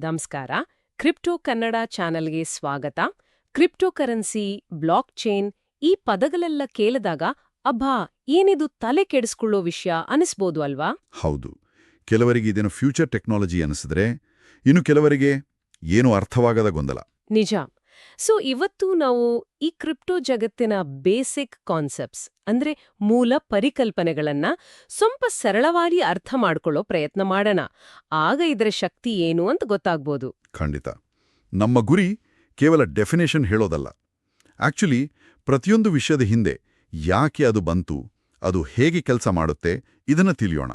ನಮಸ್ಕಾರ. ಕ್ರಿಪ್ಟೋ ಕನ್ನಡ ಚಾನಲ್ಗೆ ಸ್ವಾಗತ. ಕ್ರಿಪ್ಟೋ ಕರೆನ್ಸಿ, ಬ್ಲಾಕ್ ಚೈನ್ ಈ ಪದಗಳೆಲ್ಲ ಕೇಳಿದಾಗ ಅಬ್ಬಾ ಏನಿದು ತಲೆ ಕೆಡಿಸ್ಕೊಳ್ಳೋ ವಿಷಯ ಅನಿಸ್ಬೋದು ಅಲ್ವಾ? ಹೌದು. ಕೆಲವರಿಗೆ ಇದೇನು ಫ್ಯೂಚರ್ ಟೆಕ್ನಾಲಜಿ ಅನಿಸಿದ್ರೆ, ಇನ್ನು ಕೆಲವರಿಗೆ ಏನು ಅರ್ಥವಾಗದ ಗೊಂದಲ. ನಿಜ. ಸೊ ಇವತ್ತು ನಾವು ಈ ಕ್ರಿಪ್ಟೋ ಜಗತ್ತಿನ ಬೇಸಿಕ್ ಕಾನ್ಸೆಪ್ಟ್ಸ್ ಅಂದ್ರೆ ಮೂಲ ಪರಿಕಲ್ಪನೆಗಳನ್ನ ಸ್ವಲ್ಪ ಸರಳವಾಗಿ ಅರ್ಥ ಮಾಡ್ಕೊಳ್ಳೋ ಪ್ರಯತ್ನ ಮಾಡೋಣ. ಆಗ ಇದರ ಶಕ್ತಿ ಏನು ಅಂತ ಗೊತ್ತಾಗ್ಬೋದು. ಖಂಡಿತ. ನಮ್ಮ ಗುರಿ ಕೇವಲ ಡೆಫಿನೇಷನ್ ಹೇಳೋದಲ್ಲ. ಆಕ್ಚುಲಿ ಪ್ರತಿಯೊಂದು ವಿಷಯದ ಹಿಂದೆ ಯಾಕೆ ಅದು ಬಂತು, ಅದು ಹೇಗೆ ಕೆಲಸ ಮಾಡುತ್ತೆ, ಇದನ್ನ ತಿಳಿಯೋಣ.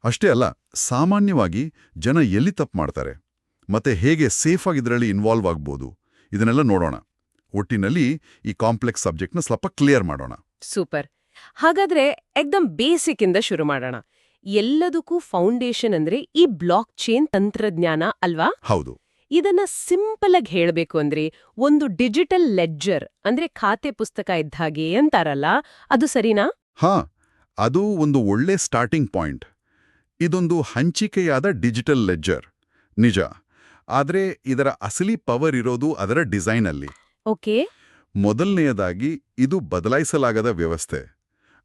ಅಷ್ಟೇ ಅಲ್ಲ, ಸಾಮಾನ್ಯವಾಗಿ ಜನ ಎಲ್ಲಿ ತಪ್ಪು ಮಾಡ್ತಾರೆ ಮತ್ತೆ ಹೇಗೆ ಸೇಫ್ ಆಗಿ ಇದರಲ್ಲಿ ಇನ್ವಾಲ್ವ್ ಆಗ್ಬೋದು, ಇದನ್ನೆಲ್ಲ ನೋಡೋಣ. ಒಟ್ಟಿನಲ್ಲಿ ಈ ಕಾಂಪ್ಲೆಕ್ಸ್ ಸಬ್ಜೆಕ್ಟ್ನ ಸ್ವಲ್ಪ ಕ್ಲಿಯರ್ ಮಾಡೋಣ. ಸೂಪರ್. ಹಾಗಾದ್ರೆ ಎಕ್ದಮ್ ಬೇಸಿಕ್ ಇಂದ ಶುರು ಮಾಡೋಣ. ಎಲ್ಲದಕ್ಕೂ ಫೌಂಡೇಶನ್ ಅಂದ್ರೆ ಈ ಬ್ಲಾಕ್ ಚೈನ್ ತಂತ್ರಜ್ಞಾನ ಅಲ್ವಾ? ಹೌದು. ಇದನ್ನ ಸಿಂಪಲ್ ಆಗಿ ಹೇಳಬೇಕು ಅಂದ್ರೆ ಒಂದು ಡಿಜಿಟಲ್ ಲೆಡ್ಜರ್ ಅಂದ್ರೆ ಖಾತೆ ಪುಸ್ತಕ ಇದ್ದ ಹಾಗೆ ಅಂತಾರಲ್ಲ, ಅದು ಸರಿನಾ? ಹಾ, ಅದು ಒಂದು ಒಳ್ಳೆ ಸ್ಟಾರ್ಟಿಂಗ್ ಪಾಯಿಂಟ್. ಇದೊಂದು ಹಂಚಿಕೆಯಾದ ಡಿಜಿಟಲ್ ಲೆಡ್ಜರ್, ನಿಜ. ಆದ್ರೆ ಇದರ ಅಸಲಿ ಪವರ್ ಇರೋದು ಅದರ ಡಿಸೈನಲ್ಲಿ. ಓಕೆ. ಮೊದಲನೆಯದಾಗಿ ಇದು ಬದಲಾಯಿಸಲಾಗದ ವ್ಯವಸ್ಥೆ,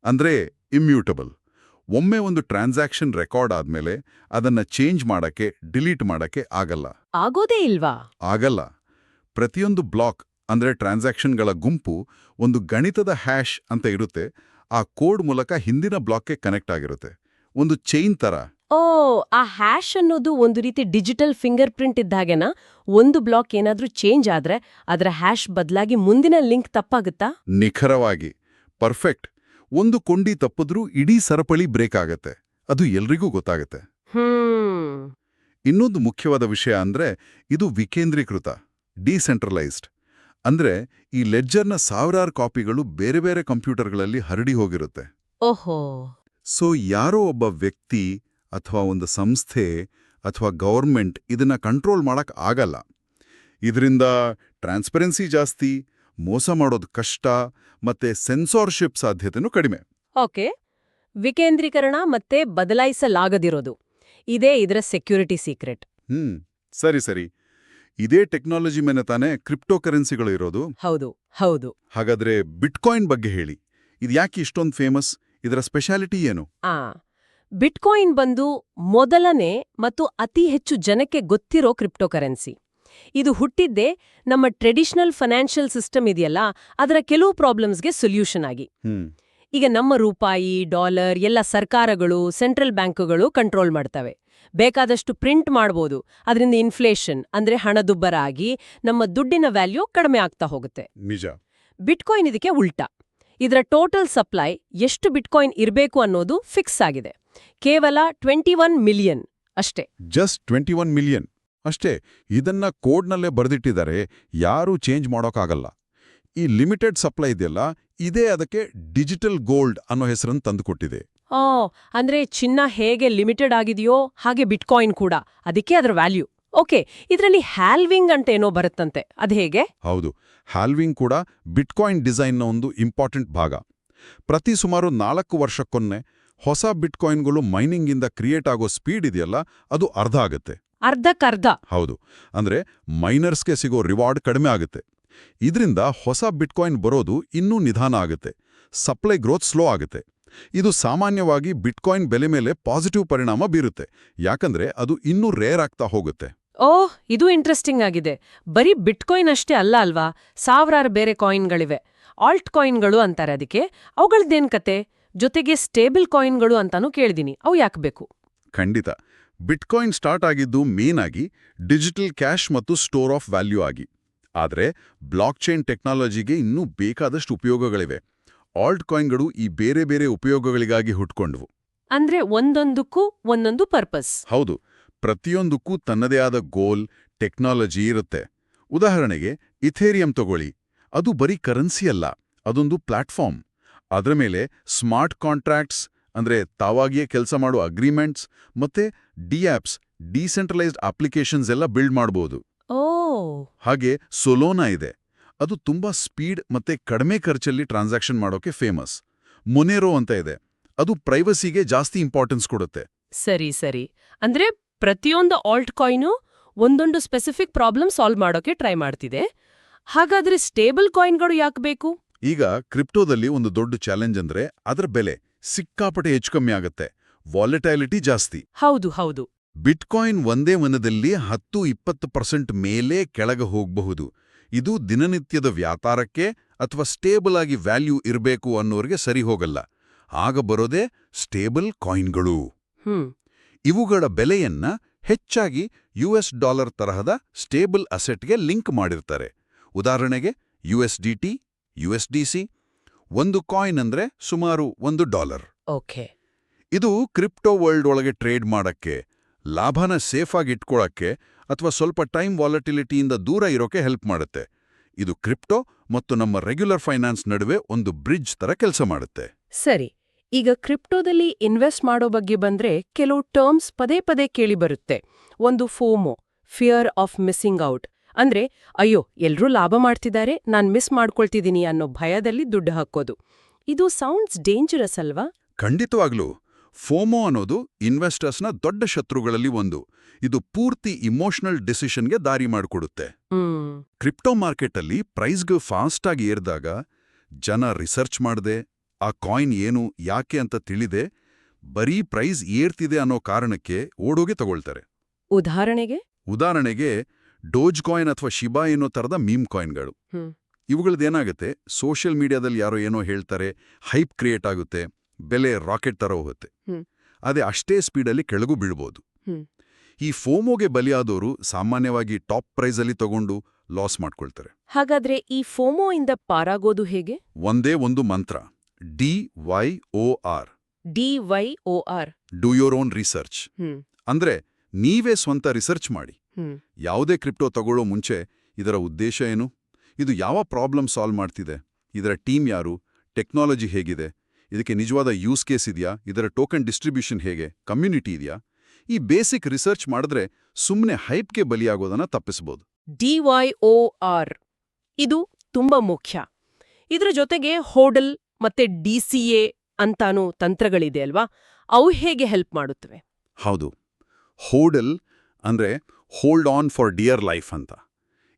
ಅಂದ್ರೆ ಇಮ್ಯೂಟಬಲ್. ಒಮ್ಮೆ ಒಂದು ಟ್ರಾನ್ಸಾಕ್ಷನ್ ರೆಕಾರ್ಡ್ ಆದ್ಮೇಲೆ ಅದನ್ನ ಚೇಂಜ್ ಮಾಡಕ್ಕೆ, ಡಿಲೀಟ್ ಮಾಡಕ್ಕೆ ಆಗಲ್ಲ. ಆಗೋದೇ ಇಲ್ವಾ? ಆಗಲ್ಲ. ಪ್ರತಿಯೊಂದು ಬ್ಲಾಕ್ ಅಂದ್ರೆ ಟ್ರಾನ್ಸಾಕ್ಷನ್ಗಳ ಗುಂಪು ಒಂದು ಗಣಿತದ ಹ್ಯಾಶ್ ಅಂತ ಇರುತ್ತೆ. ಆ ಕೋಡ್ ಮೂಲಕ ಹಿಂದಿನ ಬ್ಲಾಕ್ಗೆ ಕನೆಕ್ಟ್ ಆಗಿರುತ್ತೆ, ಒಂದು ಚೈನ್ ತರ. ಓ, ಆ ಹ್ಯಾಶ್ ಅನ್ನೋದು ಒಂದು ರೀತಿ ಡಿಜಿಟಲ್ ಫಿಂಗರ್ ಪ್ರಿಂಟ್ ಇದ್ದಾಗೆನಾ? ಒಂದು ಬ್ಲಾಕ್ ಏನಾದ್ರೂ ಚೇಂಜ್ ಆದ್ರೆ ಅದರ ಹ್ಯಾಶ್ ಬದಲಾಗಿ ಮುಂದಿನ ಲಿಂಕ್ ತಪ್ಪಾಗುತ್ತಾ? ನಿಖರವಾಗಿ. ಪರ್ಫೆಕ್ಟ್. ಒಂದು ಕೊಂಡಿ ತಪ್ಪಿದ್ರೂ ಇಡೀ ಸರಪಳಿ ಬ್ರೇಕ್ ಆಗತ್ತೆ. ಅದು ಎಲ್ರಿಗೂ ಗೊತ್ತಾಗತ್ತೆ. ಇನ್ನೊಂದು ಮುಖ್ಯವಾದ ವಿಷಯ ಅಂದ್ರೆ ಇದು ವಿಕೇಂದ್ರೀಕೃತ, ಡಿಸೆಂಟ್ರಲೈಸ್ಡ್. ಅಂದ್ರೆ ಈ ಲೆಡ್ಜರ್ನ ಸಾವಿರಾರು ಕಾಪಿಗಳು ಬೇರೆ ಬೇರೆ ಕಂಪ್ಯೂಟರ್ಗಳಲ್ಲಿ ಹರಡಿ ಹೋಗಿರುತ್ತೆ. ಓಹೋ. ಸೊ ಯಾರೋ ಒಬ್ಬ ವ್ಯಕ್ತಿ ಅಥವಾ ಒಂದು ಸಂಸ್ಥೆ ಅಥವಾ ಗವರ್ಮೆಂಟ್ ಇದನ್ನ ಕಂಟ್ರೋಲ್ ಮಾಡಕ್ ಆಗಲ್ಲ. ಇದರಿಂದ ಟ್ರಾನ್ಸ್ಪರೆನ್ಸಿ ಜಾಸ್ತಿ, ಮೋಸ ಮಾಡೋದು ಕಷ್ಟ, ಮತ್ತೆ ಸೆನ್ಸಾರ್ಶಿಪ್ ಸಾಧ್ಯತೆನೂ ಕಡಿಮೆ. ಓಕೆ. ವಿಕೇಂದ್ರೀಕರಣ ಮತ್ತೆ ಬದಲಾಯಿಸಲಾಗದಿರೋದು, ಇದೇ ಇದರ ಸೆಕ್ಯೂರಿಟಿ ಸೀಕ್ರೆಟ್. ಸರಿ ಸರಿ. ಇದೇ ಟೆಕ್ನಾಲಜಿ ಮೇಲೆ ತಾನೇ ಕ್ರಿಪ್ಟೋ ಕರೆನ್ಸಿಗಳು ಇರೋದು. ಹೌದು ಹೌದು. ಹಾಗಾದ್ರೆ ಬಿಟ್ಕಾಯಿನ್ ಬಗ್ಗೆ ಹೇಳಿ. ಇದು ಯಾಕೆ ಇಷ್ಟೊಂದು ಫೇಮಸ್? ಇದರ ಸ್ಪೆಷಾಲಿಟಿ ಏನು? ಬಿಟ್ಕಾಯಿನ್ ಬಂದು ಮೊದಲನೇ ಮತ್ತು ಅತಿ ಹೆಚ್ಚು ಜನಕ್ಕೆ ಗೊತ್ತಿರೋ ಕ್ರಿಪ್ಟೋ ಕರೆನ್ಸಿ. ಇದು ಹುಟ್ಟಿದ್ದೇ ನಮ್ಮ ಟ್ರೆಡಿಷನಲ್ ಫೈನಾನ್ಷಿಯಲ್ ಸಿಸ್ಟಮ್ ಇದೆಯಲ್ಲ, ಅದರ ಕೆಲವು ಪ್ರಾಬ್ಲಮ್ಸ್ಗೆ ಸೊಲ್ಯೂಷನ್ ಆಗಿ. ಈಗ ನಮ್ಮ ರೂಪಾಯಿ, ಡಾಲರ್ ಎಲ್ಲ ಸರ್ಕಾರಗಳು, ಸೆಂಟ್ರಲ್ ಬ್ಯಾಂಕುಗಳು ಕಂಟ್ರೋಲ್ ಮಾಡ್ತವೆ. ಬೇಕಾದಷ್ಟು ಪ್ರಿಂಟ್ ಮಾಡ್ಬೋದು. ಅದರಿಂದ ಇನ್ಫ್ಲೇಷನ್ ಅಂದ್ರೆ ಹಣದುಬ್ಬರ ಆಗಿ ನಮ್ಮ ದುಡ್ಡಿನ ವ್ಯಾಲ್ಯೂ ಕಡಿಮೆ ಆಗ್ತಾ ಹೋಗುತ್ತೆ. ನಿಜ. ಬಿಟ್ಕಾಯಿನ್ ಇದಕ್ಕೆ ಉಲ್ಟಾ. ಇದರ ಟೋಟಲ್ ಸಪ್ಲೈ ಎಷ್ಟು ಬಿಟ್ಕಾಯಿನ್ ಇರಬೇಕು ಅನ್ನೋದು ಫಿಕ್ಸ್ ಆಗಿದೆ. ಕೇವಲ 21 ಮಿಲಿಯನ್ ಅಷ್ಟೇ. ಜಸ್ಟ್ 21 ಮಿಲಿಯನ್ ಅಷ್ಟೇ. ಇದನ್ನ ಕೋಡ್ನಲ್ಲೇ ಬರೆದಿಟ್ಟಿದ್ದಾರೆ, ಯಾರೂ ಚೇಂಜ್ ಮಾಡೋಕ್ಕಾಗಲ್ಲ. ಈ ಲಿಮಿಟೆಡ್ ಸಪ್ಲೈ ಇದೆಯಲ್ಲ, ಇದೇ ಅದಕ್ಕೆ ಡಿಜಿಟಲ್ ಗೋಲ್ಡ್ ಅನ್ನೋ ಹೆಸರನ್ನು ತಂದುಕೊಟ್ಟಿದೆ. ಅಂದ್ರೆ ಚಿನ್ನ ಹೇಗೆ ಲಿಮಿಟೆಡ್ ಆಗಿದೆಯೋ ಹಾಗೆ ಬಿಟ್ಕಾಯಿನ್ ಕೂಡ, ಅದಕ್ಕೆ ಅದರ ವ್ಯಾಲ್ಯೂ. ಓಕೆ. ಇದರಲ್ಲಿ ಹ್ಯಾಲ್ವಿಂಗ್ ಅಂತ ಏನೋ ಬರುತ್ತಂತೆ, ಅದು ಹೇಗೆ? ಹೌದು, ಹ್ಯಾಲ್ವಿಂಗ್ ಕೂಡ ಬಿಟ್ಕಾಯಿನ್ ಡಿಸೈನ್ನ ಒಂದು ಇಂಪಾರ್ಟೆಂಟ್ ಭಾಗ. ಪ್ರತಿ ಸುಮಾರು 4 ವರ್ಷಕ್ಕೊನ್ನೆ ಹೊಸ ಬಿಟ್ಕಾಯಿನ್ಗಳು ಮೈನಿಂಗಿಂದ ಕ್ರಿಯೇಟ್ ಆಗೋ ಸ್ಪೀಡ್ ಇದೆಯಲ್ಲ, ಅದು ಅರ್ಧ ಆಗುತ್ತೆ. ಅರ್ಧಕ್ಕರ್ಧ? ಹೌದು. ಅಂದ್ರೆ ಮೈನರ್ಸ್ಗೆ ಸಿಗೋ ರಿವಾರ್ಡ್ ಕಡಿಮೆ ಆಗುತ್ತೆ. ಇದರಿಂದ ಹೊಸ ಬಿಟ್ಕಾಯಿನ್ ಬರೋದು ಇನ್ನೂ ನಿಧಾನ ಆಗುತ್ತೆ, ಸಪ್ಲೈ ಗ್ರೋತ್ ಸ್ಲೋ ಆಗುತ್ತೆ. ಇದು ಸಾಮಾನ್ಯವಾಗಿ ಬಿಟ್ಕಾಯಿನ್ ಬೆಲೆ ಮೇಲೆ ಪಾಸಿಟಿವ್ ಪರಿಣಾಮ ಬೀರುತ್ತೆ, ಯಾಕಂದ್ರೆ ಅದು ಇನ್ನೂ ರೇರ್ ಆಗ್ತಾ ಹೋಗುತ್ತೆ. ಓಹ್, ಇದು ಇಂಟ್ರೆಸ್ಟಿಂಗ್ ಆಗಿದೆ. ಬರೀ ಬಿಟ್ಕಾಯಿನ್ ಅಷ್ಟೇ ಅಲ್ಲ ಅಲ್ವಾ, ಸಾವಿರಾರು ಬೇರೆ ಕಾಯಿನ್ಗಳಿವೆ. ಆಲ್ಟ್ ಕಾಯಿನ್ಗಳು ಅಂತಾರೆ ಅದಕ್ಕೆ. ಅವುಗಳದ್ದೇನ್ ಕತೆ? ಜೊತೆಗೆ ಸ್ಟೇಬಲ್ ಕಾಯಿನ್ಗಳು ಅಂತಾನೂ ಕೇಳಿದೀನಿ, ಅವು ಯಾಕೆ ಬೇಕು? ಖಂಡಿತ. ಬಿಟ್ಕಾಯಿನ್ ಸ್ಟಾರ್ಟ್ ಆಗಿದ್ದು ಮೇನ್ ಆಗಿ ಡಿಜಿಟಲ್ ಕ್ಯಾಶ್ ಮತ್ತು ಸ್ಟೋರ್ ಆಫ್ ವ್ಯಾಲ್ಯೂ ಆಗಿ. ಆದರೆ ಬ್ಲಾಕ್ ಚೈನ್ ಟೆಕ್ನಾಲಜಿಗೆ ಇನ್ನೂ ಬೇಕಾದಷ್ಟು ಉಪಯೋಗಗಳಿವೆ. ಆಲ್ಟ್ ಕಾಯಿನ್ಗಳು ಈ ಬೇರೆ ಬೇರೆ ಉಪಯೋಗಗಳಿಗಾಗಿ ಹುಟ್ಕೊಂಡ್ವು. ಅಂದ್ರೆ ಒಂದೊಂದಕ್ಕೂ ಒಂದೊಂದು ಪರ್ಪಸ್? ಹೌದು. ಪ್ರತಿಯೊಂದಕ್ಕೂ ತನ್ನದೇ ಆದ ಗೋಲ್, ಟೆಕ್ನಾಲಜಿ ಇರುತ್ತೆ. ಉದಾಹರಣೆಗೆ ಇಥೇರಿಯಂ ತಗೊಳ್ಳಿ. ಅದು ಬರೀ ಕರೆನ್ಸಿ ಅಲ್ಲ, ಅದೊಂದು ಪ್ಲಾಟ್ಫಾರ್ಮ್. ಅದರ ಮೇಲೆ ಸ್ಮಾರ್ಟ್ ಕಾಂಟ್ರಾಕ್ಟ್ಸ್ ಅಂದ್ರೆ ತಾವಾಗಿಯೇ ಕೆಲಸ ಮಾಡೋ ಅಗ್ರಿಮೆಂಟ್ಸ್ ಮತ್ತೆ ಡಿಆಪ್ಸ್, ಡಿಸೆಂಟ್ರಲೈಸ್ಡ್ ಅಪ್ಲಿಕೇಶನ್ಸ್ ಎಲ್ಲ ಬಿಲ್ಡ್ ಮಾಡಬಹುದು. ಹಾಗೆ ಸೊಲೋನಾ ಇದೆ. ಅದು ತುಂಬಾ ಸ್ಪೀಡ್ ಮತ್ತೆ ಕಡಿಮೆ ಖರ್ಚಲ್ಲಿ ಟ್ರಾನ್ಸಾಕ್ಷನ್ ಮಾಡೋಕೆ ಫೇಮಸ್. ಮೊನೆರೋ ಅಂತ ಇದೆ. ಅದು ಪ್ರೈವಸಿಗೆ ಜಾಸ್ತಿ ಇಂಪಾರ್ಟೆನ್ಸ್ ಕೊಡುತ್ತೆ. ಸರಿ ಸರಿ. ಅಂದ್ರೆ ಪ್ರತಿಯೊಂದು ಆಲ್ಟ್ ಕಾಯಿನು ಒಂದೊಂದು ಸ್ಪೆಸಿಫಿಕ್ ಪ್ರಾಬ್ಲಮ್ ಸಾಲ್ವ್ ಮಾಡೋಕೆ ಟ್ರೈ ಮಾಡ್ತಿದೆ. ಹಾಗಾದ್ರೆ ಸ್ಟೇಬಲ್ ಕಾಯಿನ್ಗಳು ಯಾಕೆ ಬೇಕು? ಈಗ ಕ್ರಿಪ್ಟೋದಲ್ಲಿ ಒಂದು ದೊಡ್ಡ ಚಾಲೆಂಜ್ ಅಂದ್ರೆ ಅದರ ಬೆಲೆ ಸಿಕ್ಕಾಪಟ್ಟೆ ಹೆಚ್ಚು ಕಮ್ಮಿ ಆಗತ್ತೆ, ವಾಲೆಟೈಲಿಟಿ ಜಾಸ್ತಿ. ಹೌದು. ಬಿಟ್ಕಾಯಿನ್ ಒಂದೇ ವನದಲ್ಲಿ 10-20% ಮೇಲೆ ಕೆಳಗೆ ಹೋಗಬಹುದು. ಇದು ದಿನನಿತ್ಯದ ವ್ಯಾಪಾರಕ್ಕೆ ಅಥವಾ ಸ್ಟೇಬಲ್ ಆಗಿ ವ್ಯಾಲ್ಯೂ ಇರಬೇಕು ಅನ್ನೋರಿಗೆ ಸರಿ ಹೋಗಲ್ಲ. ಆಗ ಬರೋದೇ ಸ್ಟೇಬಲ್ ಕಾಯಿನ್ಗಳು. ಇವುಗಳ ಬೆಲೆಯನ್ನ ಹೆಚ್ಚಾಗಿ US$ ತರಹದ ಸ್ಟೇಬಲ್ ಅಸೆಟ್ಗೆ ಲಿಂಕ್ ಮಾಡಿರ್ತಾರೆ. ಉದಾಹರಣೆಗೆ USDT, USDC. ಒಂದು ಕಾಯಿನ್ ಅಂದ್ರೆ ಸುಮಾರು $1. ಓಕೆ. ಇದು ಕ್ರಿಪ್ಟೋ ವರ್ಲ್ಡ್ ಒಳಗೆ ಟ್ರೇಡ್ ಮಾಡಕ್ಕೆ, ಲಾಭನ ಸೇಫ್ ಆಗಿ ಇಟ್ಕೊಳ್ಳಕ್ಕೆ ಅಥವಾ ಸ್ವಲ್ಪ ಟೈಮ್ ವಾಲಟಿಲಿಟಿಯಿಂದ ದೂರ ಇರೋಕೆ ಹೆಲ್ಪ್ ಮಾಡುತ್ತೆ. ಇದು ಕ್ರಿಪ್ಟೋ ಮತ್ತು ನಮ್ಮ ರೆಗ್ಯುಲರ್ ಫೈನಾನ್ಸ್ ನಡುವೆ ಒಂದು ಬ್ರಿಡ್ಜ್ ತರ ಕೆಲಸ ಮಾಡುತ್ತೆ. ಸರಿ, ಈಗ ಕ್ರಿಪ್ಟೋದಲ್ಲಿ ಇನ್ವೆಸ್ಟ್ ಮಾಡೋ ಬಗ್ಗೆ ಬಂದ್ರೆ ಕೆಲವು ಟರ್ಮ್ಸ್ ಪದೇ ಕೇಳಿಬರುತ್ತೆ. ಒಂದು FOMO, fear of missing out. ಅಂದ್ರೆ ಅಯ್ಯೋ, ಎಲ್ರೂ ಲಾಭ ಮಾಡ್ತಿದ್ದಾರೆ, ನಾನ್ ಮಿಸ್ ಮಾಡ್ಕೊಳ್ತಿದ್ದೀನಿ ಅನ್ನೋ ಭಯದಲ್ಲಿ ದುಡ್ಡು ಹಾಕೋದು. ಇದು ಸೌಂಡ್ಸ್ ಡೇಂಜರಸ್ ಅಲ್ವಾ? ಖಂಡಿತವಾಗ್ಲೂ. ಫೋಮೋ ಅನ್ನೋದು ಇನ್ವೆಸ್ಟರ್ಸ್ನ ದೊಡ್ಡ ಶತ್ರುಗಳಲ್ಲಿ ಒಂದು. ಇದು ಪೂರ್ತಿ ಇಮೋಷನಲ್ ಡಿಸಿಷನ್ಗೆ ದಾರಿ ಮಾಡಿಕೊಡುತ್ತೆ. ಕ್ರಿಪ್ಟೋ ಮಾರ್ಕೆಟಲ್ಲಿ ಪ್ರೈಸ್ಗೆ ಫಾಸ್ಟಾಗಿ ಏರಿದಾಗ ಜನ ರಿಸರ್ಚ್ ಮಾಡದೆ, ಆ ಕಾಯಿನ್ ಏನು ಯಾಕೆ ಅಂತ ತಿಳಿದೆ, ಬರೀ ಪ್ರೈಸ್ ಏರ್ತಿದೆ ಅನ್ನೋ ಕಾರಣಕ್ಕೆ ಓಡೋಗೆ ತಗೊಳ್ತಾರೆ. ಉದಾಹರಣೆಗೆ ಡೋಜ್ ಕಾಯಿನ್ ಅಥವಾ ಶಿಬಾ ಏನೋ ತರದ ಮೀಮ್ ಕಾಯಿನ್ಗಳು. ಇವುಗಳದ್ದೇನಾಗುತ್ತೆ, ಸೋಷಿಯಲ್ ಮೀಡಿಯಾದಲ್ಲಿ ಯಾರೋ ಏನೋ ಹೇಳ್ತಾರೆ, ಹೈಪ್ ಕ್ರಿಯೇಟ್ ಆಗುತ್ತೆ, ಬೆಲೆ ರಾಕೆಟ್ ತರ ಹೋಗುತ್ತೆ. ಅದೇ ಅಷ್ಟೇ ಸ್ಪೀಡಲ್ಲಿ ಕೆಳಗೂ ಬೀಳ್ಬೋದು. ಈ ಫೋಮೋಗೆ ಬಲಿಯಾದವರು ಸಾಮಾನ್ಯವಾಗಿ ಟಾಪ್ ಪ್ರೈಸಲ್ಲಿ ತಗೊಂಡು ಲಾಸ್ ಮಾಡ್ಕೊಳ್ತಾರೆ. ಹಾಗಾದ್ರೆ ಈ ಫೋಮೋ ಇಂದ ಪಾರಾಗೋದು ಹೇಗೆ? ಒಂದೇ ಒಂದು ಮಂತ್ರ, DYOR. Do your own research. ಅಂದ್ರೆ ನೀವೇ ಸ್ವಂತ ರಿಸರ್ಚ್ ಮಾಡಿ. ಯಾವುದೇ ಕ್ರಿಪ್ಟೋ ತಗೊಳ್ಳೋ ಮುಂಚೆ ಇದರ ಉದ್ದೇಶ ಏನು, ಇದು ಯಾವ ಪ್ರಾಬ್ಲಮ್ ಸಾಲ್ವ್ ಮಾಡ್ತಿದೆ, ಇದರ ಟೀಮ್ ಯಾರು, ಟೆಕ್ನಾಲಜಿ ಹೇಗಿದೆ, ಇದಕ್ಕೆ ನಿಜವಾದ ಯೂಸ್ ಕೇಸ್ ಇದೆಯಾ, ಇದರ ಟೋಕನ್ ಡಿಸ್ಟ್ರಿಬ್ಯೂಷನ್ ಹೇಗೆ, ಕಮ್ಯುನಿಟಿ ಇದೆಯಾ, ಈ ಬೇಸಿಕ್ ರಿಸರ್ಚ್ ಮಾಡಿದ್ರೆ ಸುಮ್ಮನೆ ಹೈಪ್ಗೆ ಬಲಿಯಾಗೋದನ್ನ ತಪ್ಪಿಸಬಹುದು. DYOR ಇದು ತುಂಬಾ ಮುಖ್ಯ. ಇದರ ಜೊತೆಗೆ ಹೋಡಲ್ ಮತ್ತೆ DCA ಅಂತಾನೂ ತಂತ್ರಗಳಿದೆ ಅಲ್ವಾ? ಅವು ಹೇಗೆ ಹೆಲ್ಪ್ ಮಾಡುತ್ತವೆ? ಹೌದು. ಹೋಡಲ್ ಅಂದ್ರೆ hold on for dear life ಅಂತ.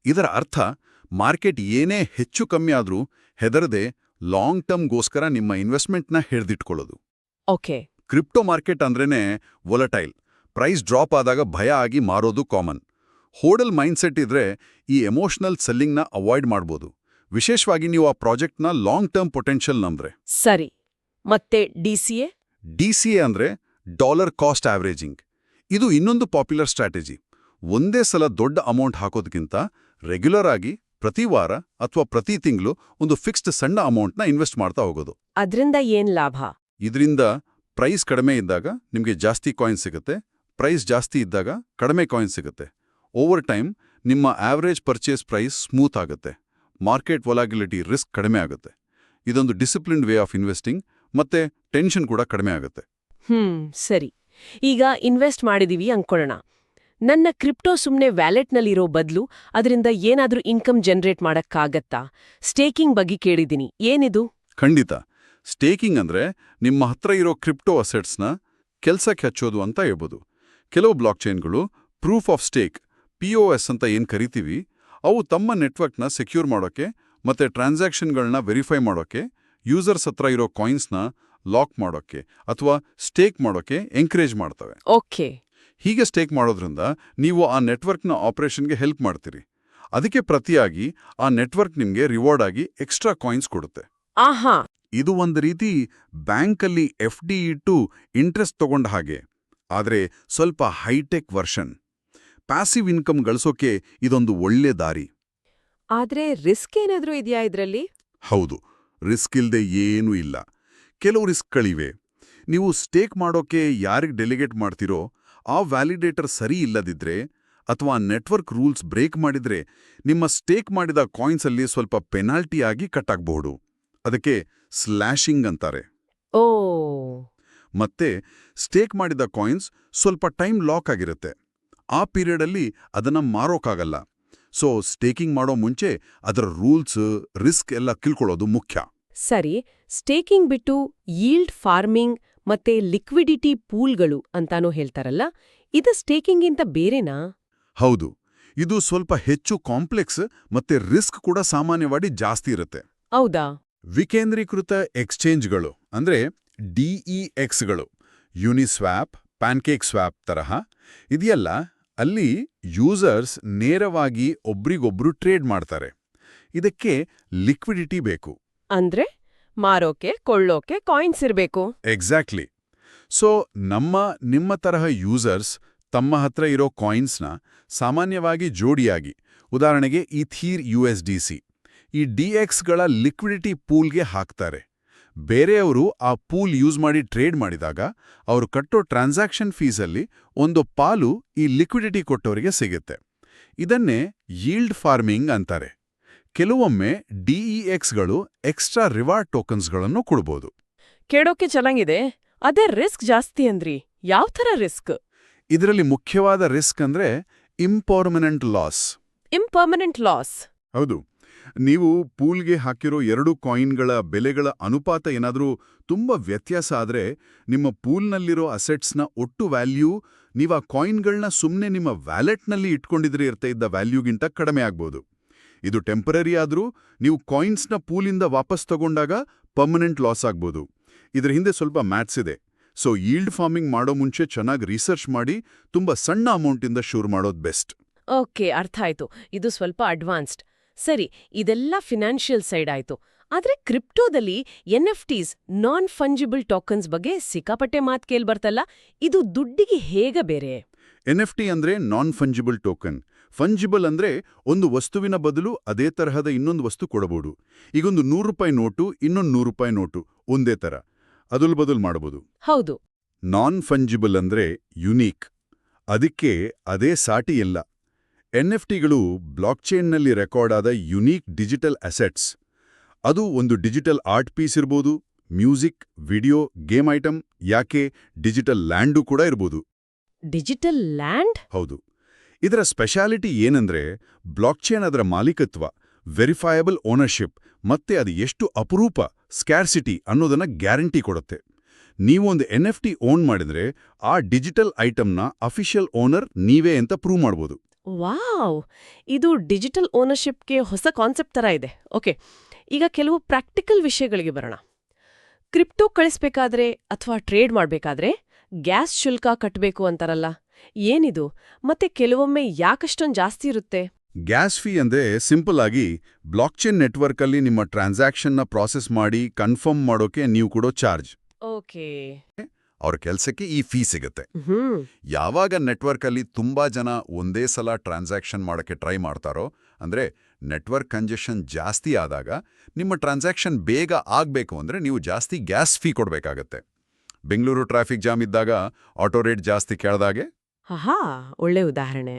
ಇದರ ಅರ್ಥ ಮಾರ್ಕೆಟ್ ಏನೇ ಹೆಚ್ಚು ಕಮ್ಮಿ ಆದ್ರೂ ಹೆದರದೆ ಲಾಂಗ್ ಟರ್ಮ್ಗೋಸ್ಕರ ನಿಮ್ಮ ಇನ್ವೆಸ್ಟ್ಮೆಂಟ್ನ ಹಿಡಿದಿಟ್ಕೊಳ್ಳೋದು. ಓಕೆ. ಕ್ರಿಪ್ಟೋ ಮಾರ್ಕೆಟ್ ಅಂದ್ರೇನೆ ವೊಲಟೈಲ್. ಪ್ರೈಸ್ ಡ್ರಾಪ್ ಆದಾಗ ಭಯ ಆಗಿ ಮಾರೋದು ಕಾಮನ್. ಹೋಡಲ್ ಮೈಂಡ್ಸೆಟ್ ಇದ್ರೆ ಈ ಎಮೋಷನಲ್ ಸೆಲ್ಲಿಂಗ್ನ ಅವಾಯ್ಡ್ ಮಾಡ್ಬೋದು, ವಿಶೇಷವಾಗಿ ನೀವು ಆ ಪ್ರಾಜೆಕ್ಟ್ನ ಲಾಂಗ್ ಟರ್ಮ್ ಪೊಟೆನ್ಷಿಯಲ್ ನಂಬ್ರೆ. ಸರಿ, ಮತ್ತೆ DCA ಅಂದ್ರೆ ಡಾಲರ್ ಕಾಸ್ಟ್ ಆವರೇಜಿಂಗ್. ಇದು ಇನ್ನೊಂದು ಪಾಪ್ಯುಲರ್ ಸ್ಟ್ರಾಟಜಿ. ಒಂದೇ ಸಲ ದೊಡ್ಡ ಅಮೌಂಟ್ ಹಾಕೋದಕ್ಕಿಂತ ರೆಗ್ಯುಲರ್ ಆಗಿ ಪ್ರತಿ ವಾರ ಅಥವಾ ಪ್ರತಿ ತಿಂಗಳು ಒಂದು ಫಿಕ್ಸ್ಡ್ ಸಣ್ಣ ಅಮೌಂಟ್ನ ಇನ್ವೆಸ್ಟ್ ಮಾಡ್ತಾ ಹೋಗೋದು. ಅದರಿಂದ ಏನ್ ಲಾಭ? ಇದರಿಂದ ಪ್ರೈಸ್ ಕಡಿಮೆ ಇದ್ದಾಗ ನಿಮಗೆ ಜಾಸ್ತಿ ಕಾಯಿನ್ ಸಿಗುತ್ತೆ, ಪ್ರೈಸ್ ಜಾಸ್ತಿ ಇದ್ದಾಗ ಕಡಿಮೆ ಕಾಯಿನ್ ಸಿಗುತ್ತೆ. ಓವರ್ ಟೈಮ್ ನಿಮ್ಮ ಆವರೇಜ್ ಪರ್ಚೇಸ್ ಪ್ರೈಸ್ ಸ್ಮೂತ್ ಆಗುತ್ತೆ, ಮಾರ್ಕೆಟ್ ವೊಲಾಟಿಲಿಟಿ ರಿಸ್ಕ್ ಕಡಿಮೆ ಆಗುತ್ತೆ. ಇದೊಂದು ಡಿಸಿಪ್ಲಿನ್ಡ್ ವೇ ಆಫ್ ಇನ್ವೆಸ್ಟಿಂಗ್, ಮತ್ತೆ ಟೆನ್ಷನ್ ಕೂಡ ಕಡಿಮೆ ಆಗುತ್ತೆ. ಸರಿ, ಈಗ ಇನ್ವೆಸ್ಟ್ ಮಾಡಿದೀವಿ ಅನ್ಕೊಳ್ಳೋಣ. ನನ್ನ ಕ್ರಿಪ್ಟೋ ಸುಮ್ನೆ ವ್ಯಾಲೆಟ್ನಲ್ಲಿರೋ ಬದಲು ಅದರಿಂದ ಏನಾದ್ರೂ ಇನ್ಕಮ್ ಜನರೇಟ್ ಮಾಡಕ್ಕಾಗತ್ತಾ? ಸ್ಟೇಕಿಂಗ್ ಬಗ್ಗೆ ಕೇಳಿದ್ದೀನಿ, ಏನಿದು? ಖಂಡಿತ. ಸ್ಟೇಕಿಂಗ್ ಅಂದ್ರೆ ನಿಮ್ಮ ಹತ್ರ ಇರೋ ಕ್ರಿಪ್ಟೋ ಅಸೆಟ್ಸ್ನ ಕೆಲ್ಸಕ್ಕೆ ಹಚ್ಚೋದು ಅಂತ ಹೇಳ್ಬೋದು. ಕೆಲವು ಬ್ಲಾಕ್ ಚೈನ್ಗಳು ಪ್ರೂಫ್ ಆಫ್ ಸ್ಟೇಕ್ POS ಅಂತ ಏನ್ ಕರಿತೀವಿ, ಅವು ತಮ್ಮ ನೆಟ್ವರ್ಕ್ನ ಸೆಕ್ಯೂರ್ ಮಾಡೋಕೆ ಮತ್ತೆ ಟ್ರಾನ್ಸಾಕ್ಷನ್ಗಳನ್ನ ವೆರಿಫೈ ಮಾಡೋಕೆ ಯೂಸರ್ಸ್ ಹತ್ರ ಇರೋ ಕಾಯಿನ್ಸ್ನ ಲಾಕ್ ಮಾಡೋಕೆ ಅಥವಾ ಸ್ಟೇಕ್ ಮಾಡೋಕೆ ಎಂಕರೇಜ್ ಮಾಡ್ತವೆ. ಓಕೆ. ಹೀಗೆ ಸ್ಟೇಕ್ ಮಾಡೋದ್ರಿಂದ ನೀವು ಆ ನೆಟ್ವರ್ಕ್ನ ಆಪರೇಷನ್ಗೆ ಹೆಲ್ಪ್ ಮಾಡ್ತೀರಿ. ಅದಕ್ಕೆ ಪ್ರತಿಯಾಗಿ ಆ ನೆಟ್ವರ್ಕ್ ನಿಮ್ಗೆ ರಿವಾರ್ಡ್ ಆಗಿ ಎಕ್ಸ್ಟ್ರಾ ಕಾಯಿನ್ಸ್ ಕೊಡುತ್ತೆ. ಆಹಾ, ಇದು ಒಂದು ರೀತಿ ಬ್ಯಾಂಕಲ್ಲಿ FD ಇಟ್ಟು ಇಂಟ್ರೆಸ್ಟ್ ತಗೊಂಡ ಹಾಗೆ, ಆದರೆ ಸ್ವಲ್ಪ ಹೈಟೆಕ್ ವರ್ಷನ್. ಪ್ಯಾಸಿವ್ ಇನ್ಕಮ್ ಗಳಿಸೋಕೆ ಇದೊಂದು ಒಳ್ಳೆ ದಾರಿ. ಆದ್ರೆ ರಿಸ್ಕ್ ಏನಾದ್ರೂ ಇದೆಯಾ ಇದ್ರಲ್ಲಿ? ಹೌದು, ರಿಸ್ಕ್ ಇಲ್ದೆ ಏನೂ ಇಲ್ಲ. ಕೆಲವು ರಿಸ್ಕ್ಗಳಿವೆ. ನೀವು ಸ್ಟೇಕ್ ಮಾಡೋಕೆ ಯಾರಿಗೆ ಡೆಲಿಗೇಟ್ ಮಾಡ್ತಿರೋ ಆ ವ್ಯಾಲಿಡೇಟರ್ ಸರಿ ಇಲ್ಲದಿದ್ರೆ ಅಥವಾ ನೆಟ್ವರ್ಕ್ ರೂಲ್ಸ್ ಬ್ರೇಕ್ ಮಾಡಿದ್ರೆ ನಿಮ್ಮ ಸ್ಟೇಕ್ ಮಾಡಿದ ಕಾಯಿನ್ಸಲ್ಲಿ ಸ್ವಲ್ಪ ಪೆನಾಲ್ಟಿ ಆಗಿ ಕಟ್ ಆಗಬಹುದು. ಅದಕ್ಕೆ ಸ್ಲ್ಯಾಶಿಂಗ್ ಅಂತಾರೆ. ಓ. ಮತ್ತೆ ಸ್ಟೇಕ್ ಮಾಡಿದ ಕಾಯಿನ್ಸ್ ಸ್ವಲ್ಪ ಟೈಮ್ ಲಾಕ್ ಆಗಿರುತ್ತೆ. ಆ ಪೀರಿಯಡಲ್ಲಿ ಅದನ್ನ ಮಾರೋಕ್ಕಾಗಲ್ಲ. ಸೊ ಸ್ಟೇಕಿಂಗ್ ಮಾಡೋ ಮುಂಚೆ ಅದರ ರೂಲ್ಸ್, ರಿಸ್ಕ್ ಎಲ್ಲ ತಿಳ್ಕೊಳ್ಳೋದು ಮುಖ್ಯ. ಸರಿ, ಸ್ಟೇಕಿಂಗ್ ಬಿಟ್ಟು ಯೀಲ್ಡ್ ಫಾರ್ಮಿಂಗ್ ಮತ್ತೆ ಲಿಕ್ವಿಡಿಟಿ ಪೂಲ್ಗಳು ಅಂತಾನೂ ಹೇಳ್ತಾರಲ್ಲ, ಇದು ಸ್ಟೇಕಿಂಗಿಂತ ಬೇರೆನಾ? ಹೌದು, ಇದು ಸ್ವಲ್ಪ ಹೆಚ್ಚು ಕಾಂಪ್ಲೆಕ್ಸ್ ಮತ್ತೆ ರಿಸ್ಕ್ ಕೂಡ ಸಾಮಾನ್ಯವಾಗಿ ಜಾಸ್ತಿ ಇರುತ್ತೆ. ಹೌದಾ? ವಿಕೇಂದ್ರೀಕೃತ ಎಕ್ಸ್ಚೇಂಜ್ಗಳು ಅಂದ್ರೆ ಡಿಇಎಕ್ಸ್ಗಳು, ಯುನಿಸ್ವ್ಯಾಪ್, ಪ್ಯಾನ್ಕೇಕ್ ಸ್ವ್ಯಾಪ್ ತರಹ ಇದೆಯಲ್ಲ, ಅಲ್ಲಿ ಯೂಸರ್ಸ್ ನೇರವಾಗಿ ಒಬ್ರಿಗೊಬ್ರು ಟ್ರೇಡ್ ಮಾಡ್ತಾರೆ. ಇದಕ್ಕೆ ಲಿಕ್ವಿಡಿಟಿ ಬೇಕು. ಅಂದ್ರೆ ಮಾರೋಕೆ ಕೊಳ್ಳೋಕೆ ಕಾಯಿನ್ಸ್ ಇರ್ಬೇಕು. ಎಕ್ಸಾಕ್ಟ್ಲಿ. ಸೊ ನಿಮ್ಮ ತರಹ ಯೂಸರ್ಸ್ ತಮ್ಮ ಹತ್ರ ಇರೋ ಕಾಯಿನ್ಸ್ನ ಸಾಮಾನ್ಯವಾಗಿ ಜೋಡಿಯಾಗಿ, ಉದಾಹರಣೆಗೆ ಈಥೀರ್ USDC, ಈ DXಗಳ ಲಿಕ್ವಿಡಿಟಿ ಪೂಲ್ಗೆ ಹಾಕ್ತಾರೆ. ಬೇರೆಯವರು ಆ ಪೂಲ್ ಯೂಸ್ ಮಾಡಿ ಟ್ರೇಡ್ ಮಾಡಿದಾಗ ಅವರು ಕಟ್ಟೋ ಟ್ರಾನ್ಸಾಕ್ಷನ್ ಫೀಸಲ್ಲಿ ಒಂದು ಪಾಲು ಈ ಲಿಕ್ವಿಡಿಟಿ ಕೊಟ್ಟವರಿಗೆ ಸಿಗುತ್ತೆ. ಇದನ್ನೇ ಯೀಲ್ಡ್ ಫಾರ್ಮಿಂಗ್ ಅಂತಾರೆ. ಕೆಲವೊಮ್ಮೆ DEXಗಳು ಎಕ್ಸ್ಟ್ರಾ ರಿವಾರ್ಡ್ ಟೋಕನ್ಸ್ಗಳನ್ನು ಕೊಡ್ಬೋದು. ಕೇಳೋಕೆ ಚೆನ್ನಾಗಿದೆ. ಅದೇ ರಿಸ್ಕ್ ಜಾಸ್ತಿ ಅಂದ್ರಿ. ಯಾವ ಥರ ರಿಸ್ಕ್? ಇದರಲ್ಲಿ ಮುಖ್ಯವಾದ ರಿಸ್ಕ್ ಅಂದ್ರೆ ಇಂಪರ್ಮನೆಂಟ್ ಲಾಸ್. Impermanent loss? ಹೌದು. ನೀವು ಪೂಲ್ಗೆ ಹಾಕಿರೋ 2 ಕಾಯಿನ್ಗಳ ಬೆಲೆಗಳ ಅನುಪಾತ ಏನಾದರೂ ತುಂಬ ವ್ಯತ್ಯಾಸ ಆದರೆ, ನಿಮ್ಮ ಪೂಲ್ನಲ್ಲಿರೋ ಅಸೆಟ್ಸ್ನ ಒಟ್ಟು ವ್ಯಾಲ್ಯೂ ನೀವು ಆ ಕಾಯಿನ್ಗಳನ್ನ ಸುಮ್ಮನೆ ನಿಮ್ಮ ವ್ಯಾಲೆಟ್ನಲ್ಲಿ ಇಟ್ಕೊಂಡಿದ್ರೆ ಇದ್ದ ವ್ಯಾಲ್ಯೂಗಿಂತ ಕಡಿಮೆ ಆಗ್ಬೋದು. ಇದು ಟೆಂಪರರಿ ಆದರೂ ನೀವು ಕಾಯಿನ್ಸ್ನ ಪೂಲಿಂದ ವಾಪಸ್ ತಗೊಂಡಾಗ ಪರ್ಮನೆಂಟ್ ಲಾಸ್ ಆಗ್ಬೋದು. ಇದರ ಹಿಂದೆ ಸ್ವಲ್ಪ ಮ್ಯಾಥ್ಸ್ ಇದೆ. ಸೊ ಯೀಲ್ಡ್ ಫಾರ್ಮಿಂಗ್ ಮಾಡೋ ಮುಂಚೆ ಚೆನ್ನಾಗಿ ರಿಸರ್ಚ್ ಮಾಡಿ ತುಂಬ ಸಣ್ಣ ಅಮೌಂಟಿಂದ ಶುರು ಮಾಡೋದು ಬೆಸ್ಟ್. ಓಕೆ, ಅರ್ಥ ಆಯ್ತು. ಇದು ಸ್ವಲ್ಪ ಅಡ್ವಾನ್ಸ್ಡ್. ಸರಿ, ಇದೆಲ್ಲ ಫಿನಾನ್ಷಿಯಲ್ ಸೈಡ್ ಆಯ್ತು. ಆದ್ರೆ ಕ್ರಿಪ್ಟೋದಲ್ಲಿ NFTs, ನಾನ್ ಫಂಜಿಬಲ್ ಟೋಕನ್ಸ್ ಬಗ್ಗೆ ಸಿಕ್ಕಾಪಟ್ಟೆ ಮಾತು ಕೇಳ್ಬರ್ತಲ್ಲ, ಇದು ದುಡ್ಡಿಗೆ ಹೇಗೆ ಬೇರೆ? NFT ಅಂದ್ರೆ ನಾನ್ ಫಂಜಿಬಲ್ ಟೋಕನ್. ಫಂಜಿಬಲ್ ಅಂದ್ರೆ ಒಂದು ವಸ್ತುವಿನ ಬದಲು ಅದೇ ತರಹದ ಇನ್ನೊಂದು ವಸ್ತು ಕೊಡಬಹುದು. ಈಗೊಂದು ₹100 ನೋಟು ಇನ್ನೊಂದು ₹100 ನೋಟು ಒಂದೇ ತರ ಅದಲ್ ಬದಲ್ ಮಾಡಬಹುದು. ಹೌದು. ನಾನ್ ಫಂಜಿಬಲ್ ಅಂದ್ರೆ ಯುನೀಕ್. ಅದಕ್ಕೆ ಅದೇ ಸಾಟಿ ಇಲ್ಲ. NFTಗಳು ಬ್ಲಾಕ್ಚೈನ್ನಲ್ಲಿ ರೆಕಾರ್ಡ್ ಆದ ಯುನೀಕ್ ಡಿಜಿಟಲ್ ಅಸೆಟ್ಸ್. ಅದು ಒಂದು ಡಿಜಿಟಲ್ ಆರ್ಟ್ ಪೀಸ್ ಇರ್ಬೋದು, ಮ್ಯೂಸಿಕ್, ವಿಡಿಯೋ, ಗೇಮ್ ಐಟಮ್, ಯಾಕೆ ಡಿಜಿಟಲ್ ಲ್ಯಾಂಡು ಕೂಡ ಇರ್ಬೋದು. Digital land? ಹೌದು. ಇದರ ಸ್ಪೆಷಾಲಿಟಿ ಏನಂದ್ರೆ ಬ್ಲಾಕ್ಚೈನ್ ಅದರ ಮಾಲೀಕತ್ವ, ವೆರಿಫೈಯಬಲ್ ಓನರ್ಶಿಪ್ ಮತ್ತೆ ಅದು ಎಷ್ಟು ಅಪರೂಪ, ಸ್ಕ್ಯಾರ್ಸಿಟಿ ಅನ್ನೋದನ್ನ ಗ್ಯಾರಂಟಿ ಕೊಡುತ್ತೆ. ನೀವು ಒಂದು NFT ಓನ್ ಮಾಡಿದ್ರೆ ಆ ಡಿಜಿಟಲ್ ಐಟಮ್ನ ಅಫಿಷಿಯಲ್ ಓನರ್ ನೀವೇ ಅಂತ ಪ್ರೂವ್ ಮಾಡ್ಬೋದು. ವಾವ್! ಇದು ಡಿಜಿಟಲ್ ಓನರ್ಶಿಪ್ಗೆ ಹೊಸ ಕಾನ್ಸೆಪ್ಟ್ ತರ ಇದೆ. ಓಕೆ, ಈಗ ಕೆಲವು ಪ್ರಾಕ್ಟಿಕಲ್ ವಿಷಯಗಳಿಗೆ ಬರೋಣ. ಕ್ರಿಪ್ಟೋ ಕಳಿಸ್ಬೇಕಾದ್ರೆ ಅಥವಾ ಟ್ರೇಡ್ ಮಾಡ್ಬೇಕಾದ್ರೆ ಗ್ಯಾಸ್ ಶುಲ್ಕ ಕಟ್ಟಬೇಕು ಅಂತಾರಲ್ಲ, ಏನಿದು? ಮತ್ತೆ ಕೆಲವೊಮ್ಮೆ ಯಾಕಷ್ಟೊಂದು ಜಾಸ್ತಿ ಇರುತ್ತೆ? ಗ್ಯಾಸ್ ಫೀ ಅಂದ್ರೆ ಸಿಂಪಲ್ ಆಗಿ ಬ್ಲಾಕ್ಚೈನ್ ನೆಟ್ವರ್ಕಲ್ಲಿ ನಿಮ್ಮ ಟ್ರಾನ್ಸಾಕ್ಷನ್ನ ಪ್ರಾಸೆಸ್ ಮಾಡಿ ಕನ್ಫರ್ಮ್ ಮಾಡೋಕೆ ನೀವು ಕೊಡೋ ಚಾರ್ಜ್. ಓಕೆ. ಅವ್ರ ಕೆಲಸಕ್ಕೆ ಈ ಫೀ ಸಿಗುತ್ತೆ. ಯಾವಾಗ ನೆಟ್ವರ್ಕಲ್ಲಿ ತುಂಬಾ ಜನ ಒಂದೇ ಸಲ ಟ್ರಾನ್ಸಾಕ್ಷನ್ ಮಾಡೋಕ್ಕೆ ಟ್ರೈ ಮಾಡ್ತಾರೋ, ಅಂದ್ರೆ ನೆಟ್ವರ್ಕ್ ಕಂಜೆಷನ್ ಜಾಸ್ತಿ ಆದಾಗ, ನಿಮ್ಮ ಟ್ರಾನ್ಸಾಕ್ಷನ್ ಬೇಗ ಆಗ್ಬೇಕು ಅಂದ್ರೆ ನೀವು ಜಾಸ್ತಿ ಗ್ಯಾಸ್ ಫೀ ಕೊಡಬೇಕಾಗತ್ತೆ. ಬೆಂಗಳೂರು ಟ್ರಾಫಿಕ್ ಜಾಮ್ ಇದ್ದಾಗ ಆಟೋ ರೇಟ್ ಜಾಸ್ತಿ ಕೇಳ್ದಾಗೆ. ಹಾ, ಒಳ್ಳೆ ಉದಾಹರಣೆ.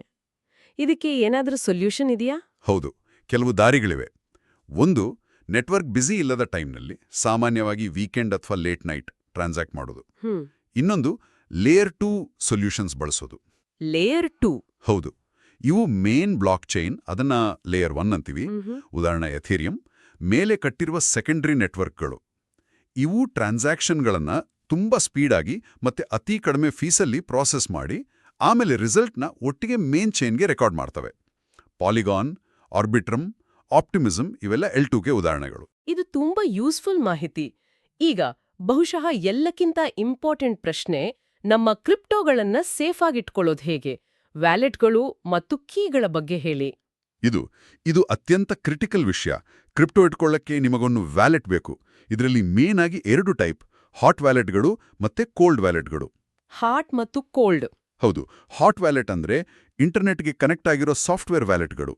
ಇದಕ್ಕೆ ಏನಾದರೂ ಸೊಲ್ಯೂಷನ್ ಇದೆಯಾ? ಹೌದು, ಕೆಲವು ದಾರಿಗಳಿವೆ. ಒಂದು, ನೆಟ್ವರ್ಕ್ ಬ್ಯುಸಿ ಇಲ್ಲದ ಟೈಮ್ನಲ್ಲಿ, ಸಾಮಾನ್ಯವಾಗಿ ವೀಕೆಂಡ್ ಅಥವಾ ಲೇಟ್ ನೈಟ್ ಟ್ರಾನ್ಸಾಕ್ಟ್ ಮಾಡೋದು. ಇನ್ನೊಂದು, ಲೇಯರ್ 2 ಸೊಲ್ಯೂಷನ್ಸ್ ಬಳಸೋದು. ಲೇಯರ್ 2? ಹೌದು. ಇವು ಮೇನ್ ಬ್ಲಾಕ್ ಚೈನ್, ಅದನ್ನ ಲೇಯರ್ 1 ಅಂತೀವಿ, ಉದಾಹರಣೆ ಎಥೀರಿಯಂ, ಮೇಲೆ ಕಟ್ಟಿರುವ ಸೆಕೆಂಡರಿ ನೆಟ್ವರ್ಕ್ಗಳು. ಇವು ಟ್ರಾನ್ಸಾಕ್ಷನ್ಗಳನ್ನ ತುಂಬಾ ಸ್ಪೀಡಾಗಿ ಮತ್ತೆ ಅತಿ ಕಡಿಮೆ ಫೀಸಲ್ಲಿ ಪ್ರಾಸೆಸ್ ಮಾಡಿ ಆಮೇಲೆ ರಿಸಲ್ಟ್ನ ಒಟ್ಟಿಗೆ ಮೇನ್ ಚೈನ್ಗೆ ರೆಕಾರ್ಡ್ ಮಾಡ್ತವೆ. ಪಾಲಿಗಾನ್, ಆರ್ಬಿಟ್ರಮ್, ಆಪ್ಟಿಮಿಸಮ್ ಇವೆಲ್ಲ L2ಗೆ ಉದಾಹರಣೆಗಳು. ಇದು ತುಂಬಾ ಯೂಸ್ಫುಲ್ ಮಾಹಿತಿ. ಈಗ ಬಹುಶಃ ಎಲ್ಲಕ್ಕಿಂತ ಇಂಪಾರ್ಟೆಂಟ್ ಪ್ರಶ್ನೆ, ನಮ್ಮ ಕ್ರಿಪ್ಟೋಗಳನ್ನ ಸೇಫ್ ಆಗಿಟ್ಕೊಳ್ಳೋದು ಹೇಗೆ? ವ್ಯಾಲೆಟ್ಗಳು ಮತ್ತು ಕೀಗಳ ಬಗ್ಗೆ ಹೇಳಿ. ಇದು ಅತ್ಯಂತ ಕ್ರಿಟಿಕಲ್ ವಿಷಯ. ಕ್ರಿಪ್ಟೋ ಇಟ್ಕೊಳ್ಳಕ್ಕೆ ನಿಮಗೊಂದು ವ್ಯಾಲೆಟ್ ಬೇಕು. ಇದರಲ್ಲಿ ಮೇನ್ ಆಗಿ 2 ಟೈಪ್, ಹಾಟ್ ವ್ಯಾಲೆಟ್ಗಳು ಮತ್ತೆ ಕೋಲ್ಡ್ ವ್ಯಾಲೆಟ್ಗಳು. ಹಾಟ್ ಮತ್ತು ಕೋಲ್ಡ್? ಹೌದು. ಹಾಟ್ ವ್ಯಾಲೆಟ್ ಅಂದ್ರೆ ಇಂಟರ್ನೆಟ್ಗೆ ಕನೆಕ್ಟ್ ಆಗಿರೋ ಸಾಫ್ಟ್ವೇರ್ ವ್ಯಾಲೆಟ್ಗಳು.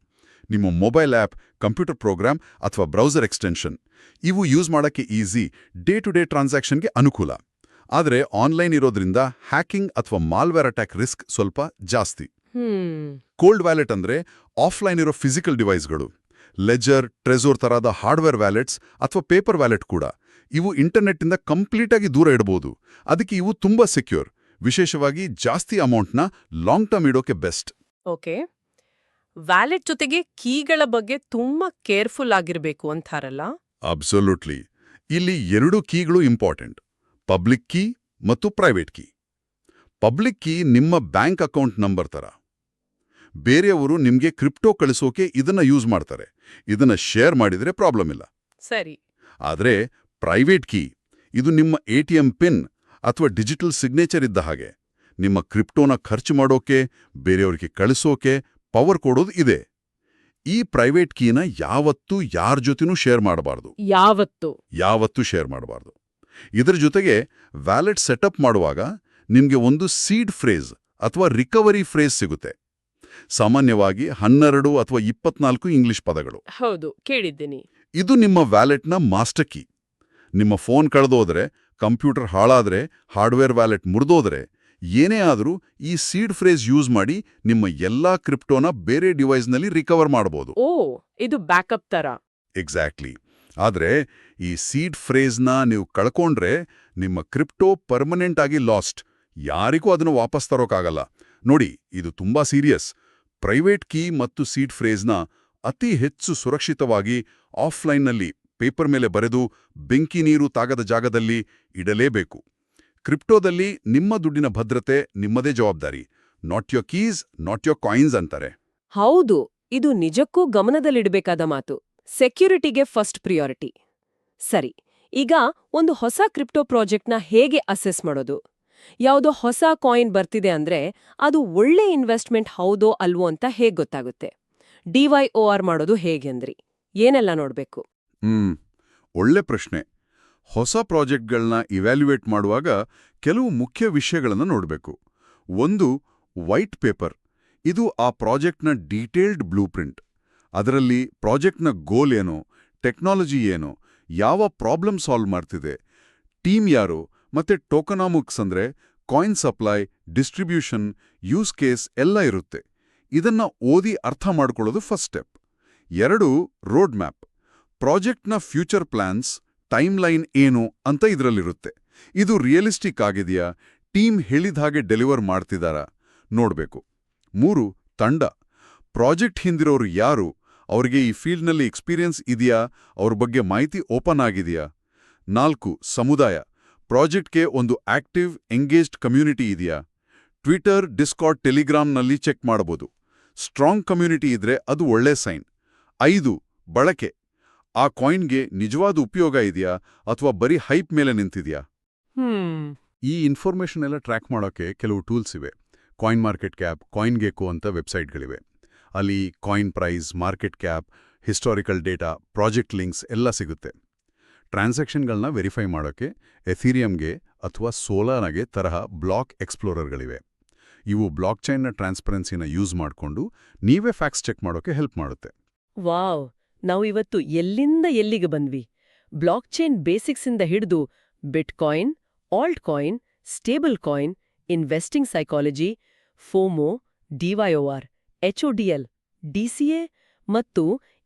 ನಿಮ್ಮ ಮೊಬೈಲ್ ಆ್ಯಪ್, ಕಂಪ್ಯೂಟರ್ ಪ್ರೋಗ್ರಾಮ್ ಅಥವಾ ಬ್ರೌಸರ್ ಎಕ್ಸ್ಟೆನ್ಷನ್. ಇವು ಯೂಸ್ ಮಾಡೋಕ್ಕೆ ಈಸಿ, ಡೇ ಟು ಡೇ ಟ್ರಾನ್ಸಾಕ್ಷನ್ಗೆ ಅನುಕೂಲ. ಆದರೆ ಆನ್ಲೈನ್ ಇರೋದ್ರಿಂದ ಹ್ಯಾಕಿಂಗ್ ಅಥವಾ ಮಾಲ್ವೇರ್ ಅಟ್ಯಾಕ್ ರಿಸ್ಕ್ ಸ್ವಲ್ಪ ಜಾಸ್ತಿ. ಕೋಲ್ಡ್ ವ್ಯಾಲೆಟ್ ಅಂದ್ರೆ ಆಫ್ಲೈನ್ ಇರೋ ಫಿಸಿಕಲ್ ಡಿವೈಸ್ಗಳು, ಲೆಜರ್, ಟ್ರೆಸೋರ್ ತರಹದ ಹಾರ್ಡ್ವೇರ್ ವ್ಯಾಲೆಟ್ಸ್ ಅಥವಾ ಪೇಪರ್ ವ್ಯಾಲೆಟ್ ಕೂಡ. ಇವು ಇಂಟರ್ನೆಟ್ಟಿಂದ ಕಂಪ್ಲೀಟಾಗಿ ದೂರ ಇಡಬಹುದು. ಅದಕ್ಕೆ ಇವು ತುಂಬಾ ಸೆಕ್ಯೂರ್. ವಿಶೇಷವಾಗಿ ಜಾಸ್ತಿ ಅಮೌಂಟ್ನ ಲಾಂಗ್ ಟರ್ಮ್ ಇಡೋಕೆ ಬೆಸ್ಟ್. ಓಕೆ. ವ್ಯಾಲೆಟ್ ಜೊತೆಗೆ ಕೀಗಳ ಬಗ್ಗೆ ತುಂಬಾ ಕೇರ್ಫುಲ್ ಆಗಿರ್ಬೇಕು ಅಂತಾರಲ್ಲ? ಅಬ್ಸಲ್ಯೂಟ್ಲಿ. ಇಲ್ಲಿ 2 ಕೀಗಳು ಇಂಪಾರ್ಟೆಂಟ್, ಪಬ್ಲಿಕ್ ಕೀ ಮತ್ತು ಪ್ರೈವೇಟ್ ಕೀ. ಪಬ್ಲಿಕ್ ಕೀ ನಿಮ್ಮ ಬ್ಯಾಂಕ್ ಅಕೌಂಟ್ ನಂಬರ್ ತರ. ಬೇರೆಯವರು ನಿಮ್ಗೆ ಕ್ರಿಪ್ಟೋ ಕಳಿಸೋಕೆ ಇದನ್ನ ಯೂಸ್ ಮಾಡ್ತಾರೆ. ಇದನ್ನ ಶೇರ್ ಮಾಡಿದ್ರೆ ಪ್ರಾಬ್ಲಮ್ ಇಲ್ಲ. ಸರಿ. ಆದ್ರೆ ಪ್ರೈವೇಟ್ ಕೀ ಇದು ನಿಮ್ಮ ATM ಪಿನ್ ಅಥವಾ ಡಿಜಿಟಲ್ ಸಿಗ್ನೇಚರ್ ಇದ್ದ ಹಾಗೆ. ನಿಮ್ಮ ಕ್ರಿಪ್ಟೋನ ಖರ್ಚು ಮಾಡೋಕೆ, ಬೇರೆಯವ್ರಿಗೆ ಕಳಿಸೋಕೆ ಪವರ್ ಕೊಡೋದು ಇದೆ. ಈ ಪ್ರೈವೇಟ್ ಕೀನ ಯಾವತ್ತೂ ಯಾರ ಜೊತೆನೂ ಶೇರ್ ಮಾಡಬಾರ್ದು. ಯಾವತ್ತೂ ಶೇರ್ ಮಾಡಬಾರ್ದು. ಇದರ ಜೊತೆಗೆ ವ್ಯಾಲೆಟ್ ಸೆಟಪ್ ಮಾಡುವಾಗ ನಿಮ್ಗೆ ಒಂದು ಸೀಡ್ ಫ್ರೇಸ್ ಅಥವಾ ರಿಕವರಿ ಫ್ರೇಸ್ ಸಿಗುತ್ತೆ. ಸಾಮಾನ್ಯವಾಗಿ 12 ಅಥವಾ 24 ಇಂಗ್ಲಿಷ್ ಪದಗಳು. ಹೌದು, ಕೇಳಿದ್ದೀನಿ. ಇದು ನಿಮ್ಮ ವ್ಯಾಲೆಟ್ನ ಮಾಸ್ಟರ್ ಕೀ. ನಿಮ್ಮ ಫೋನ್ ಕಳೆದೋದ್ರೆ, ಕಂಪ್ಯೂಟರ್ ಹಾಳಾದ್ರೆ, ಹಾರ್ಡ್ವೇರ್ ವ್ಯಾಲೆಟ್ ಮುರಿದೋದ್ರೆ, ಏನೇ ಆದರೂ ಈ ಸೀಡ್ ಫ್ರೇಸ್ ಯೂಸ್ ಮಾಡಿ ನಿಮ್ಮ ಎಲ್ಲಾ ಕ್ರಿಪ್ಟೋನ ಬೇರೆ ಡಿವೈಸ್ನಲ್ಲಿ ರಿಕವರ್ ಮಾಡಬಹುದು. ಓ, ಇದು ಬ್ಯಾಕಪ್ ತರ. ಎಕ್ಸಾಕ್ಟ್ಲಿ. ಆದ್ರೆ ಈ ಸೀಡ್ ಫ್ರೇಸ್ನ ನೀವು ಕಳ್ಕೊಂಡ್ರೆ ನಿಮ್ಮ ಕ್ರಿಪ್ಟೋ ಪರ್ಮನೆಂಟ್ ಆಗಿ ಲಾಸ್ಟ್. ಯಾರಿಗೂ ಅದನ್ನು ವಾಪಸ್ ತರೋಕ್ಕಾಗಲ್ಲ. ನೋಡಿ, ಇದು ತುಂಬಾ ಸೀರಿಯಸ್. ಪ್ರೈವೇಟ್ ಕೀ ಮತ್ತು ಸೀಡ್ ಫ್ರೇಸ್ನ ಅತಿ ಹೆಚ್ಚು ಸುರಕ್ಷಿತವಾಗಿ ಆಫ್ಲೈನ್ನಲ್ಲಿ ಪೇಪರ್ ಮೇಲೆ ಬರೆದು ಬೆಂಕಿ ನೀರು ತಾಗದ ಜಾಗದಲ್ಲಿ ಇಡಲೇಬೇಕು. ಕ್ರಿಪ್ಟೋದಲ್ಲಿ ನಿಮ್ಮ ದುಡ್ಡಿನ ಭದ್ರತೆ ನಿಮ್ಮದೇ ಜವಾಬ್ದಾರಿ. Not your keys, not your coins ಅಂತಾರೆ. ಹೌದು, ಇದು ನಿಜಕ್ಕೂ ಗಮನದಲ್ಲಿಡಬೇಕಾದ ಮಾತು. ಸೆಕ್ಯೂರಿಟಿಗೆ ಫಸ್ಟ್ ಪ್ರಿಯಾರಿಟಿ. ಸರಿ, ಈಗ ಒಂದು ಹೊಸ ಕ್ರಿಪ್ಟೋ ಪ್ರಾಜೆಕ್ಟ್ನ ಹೇಗೆ ಅಸೆಸ್ ಮಾಡೋದು? ಯಾವುದೋ ಹೊಸ ಕಾಯಿನ್ ಬರ್ತಿದೆ ಅಂದ್ರೆ ಅದು ಒಳ್ಳೆ ಇನ್ವೆಸ್ಟ್ಮೆಂಟ್ ಹೌದೋ ಅಲ್ವೋ ಅಂತ ಹೇಗೆ ಗೊತ್ತಾಗುತ್ತೆ? DYOR ಮಾಡೋದು ಹೇಗೆಂದ್ರಿ? ಏನೆಲ್ಲ ನೋಡ್ಬೇಕು? ಒಳ್ಳೆ ಪ್ರಶ್ನೆ. ಹೊಸ ಪ್ರಾಜೆಕ್ಟ್ಗಳನ್ನ ಇವ್ಯಾಲ್ಯುಯೇಟ್ ಮಾಡುವಾಗ ಕೆಲವು ಮುಖ್ಯ ವಿಷಯಗಳನ್ನು ನೋಡಬೇಕು. ಒಂದು, ವೈಟ್ ಪೇಪರ್. ಇದು ಆ ಪ್ರಾಜೆಕ್ಟ್ನ ಡೀಟೇಲ್ಡ್ ಬ್ಲೂ ಪ್ರಿಂಟ್. ಅದರಲ್ಲಿ ಪ್ರಾಜೆಕ್ಟ್ನ ಗೋಲ್ ಏನೋ, ಟೆಕ್ನಾಲಜಿ ಏನೋ, ಯಾವ ಪ್ರಾಬ್ಲಮ್ ಸಾಲ್ವ್ ಮಾಡ್ತಿದೆ, ಟೀಮ್ ಯಾರು, ಮತ್ತೆ ಟೋಕನಾಮಿಕ್ಸ್ ಅಂದ್ರೆ coin supply, distribution, use case ಎಲ್ಲ ಇರುತ್ತೆ. ಇದನ್ನ ಓದಿ ಅರ್ಥ ಮಾಡ್ಕೊಳ್ಳೋದು ಫಸ್ಟ್ ಸ್ಟೆಪ್. 2, road map. ಪ್ರಾಜೆಕ್ಟ್ನ ಫ್ಯೂಚರ್ ಪ್ಲಾನ್ಸ್, ಟೈಮ್ ಲೈನ್ ಏನು ಅಂತ ಇದರಲ್ಲಿರುತ್ತೆ. ಇದು ರಿಯಲಿಸ್ಟಿಕ್ ಆಗಿದೆಯಾ, ಟೀಮ್ ಹೇಳಿದ ಹಾಗೆ ಡೆಲಿವರ್ ಮಾಡ್ತಿದ್ದಾರಾ ನೋಡ್ಬೇಕು. 3, ತಂಡ. ಪ್ರಾಜೆಕ್ಟ್ ಹಿಂದಿರೋರು ಯಾರು, ಅವ್ರಿಗೆ ಈ ಫೀಲ್ಡ್ನಲ್ಲಿ ಎಕ್ಸ್ಪೀರಿಯನ್ಸ್ ಇದೆಯಾ, ಅವ್ರ ಬಗ್ಗೆ ಮಾಹಿತಿ ಓಪನ್ ಆಗಿದೆಯಾ. 4, ಸಮುದಾಯ. ಪ್ರಾಜೆಕ್ಟ್ಗೆ ಒಂದು ಆಕ್ಟಿವ್, ಎಂಗೇಜ್ಡ್ ಕಮ್ಯುನಿಟಿ ಇದೆಯಾ. ಟ್ವಿಟರ್, ಡಿಸ್ಕಾರ್ಡ್, ಟೆಲಿಗ್ರಾಮ್ನಲ್ಲಿ ಚೆಕ್ ಮಾಡಬಹುದು. ಸ್ಟ್ರಾಂಗ್ ಕಮ್ಯುನಿಟಿ ಇದ್ರೆ ಅದು ಒಳ್ಳೆ ಸೈನ್. 5, ಬಳಕೆ. ಆ ಕಾಯಿನ್ಗೆ ನಿಜವಾದ ಉಪಯೋಗ ಇದೆಯಾ ಅಥವಾ ಬರೀ ಹೈಪ್ ಮೇಲೆ ನಿಂತಿದೆಯಾ. ಈ ಇನ್ಫಾರ್ಮೇಷನ್ ಎಲ್ಲ ಟ್ರ್ಯಾಕ್ ಮಾಡೋಕೆ ಕೆಲವು ಟೂಲ್ಸ್ ಇವೆ. Coin market cap, coin gecko ಅಂತ ವೆಬ್ಸೈಟ್ಗಳಿವೆ. ಅಲ್ಲಿ coin price, market cap, historical data, project links ಎಲ್ಲ ಸಿಗುತ್ತೆ. ಟ್ರಾನ್ಸಾಕ್ಷನ್ಗಳನ್ನ ವೆರಿಫೈ ಮಾಡೋಕೆ ಎಥೀರಿಯಂಗೆ ಅಥವಾ ಸೋಲಾನಾಗೆ ತರಹ ಬ್ಲಾಕ್ ಎಕ್ಸ್ಪ್ಲೋರರ್ಗಳಿವೆ. ಇವು ಬ್ಲಾಕ್ ಚೈನ್ನ ಟ್ರಾನ್ಸ್ಪರೆನ್ಸಿನ ಯೂಸ್ ಮಾಡಿಕೊಂಡು ನೀವೇ ಫ್ಯಾಕ್ಸ್ ಚೆಕ್ ಮಾಡೋಕೆ ಹೆಲ್ಪ್ ಮಾಡುತ್ತೆ. ವಾವ್, ನಾವು ಇವತ್ತು ಎಲ್ಲಿಂದ ಎಲ್ಲಿಗೆ ಬಂದ್ವಿ? ಬ್ಲಾಕ್ ಚೈನ್ ಬೇಸಿಕ್ಸಿಂದ ಹಿಡಿದು bitcoin, alt coin, stable coin, investing psychology, FOMO, DYOR, HODL, DCA ಮತ್ತು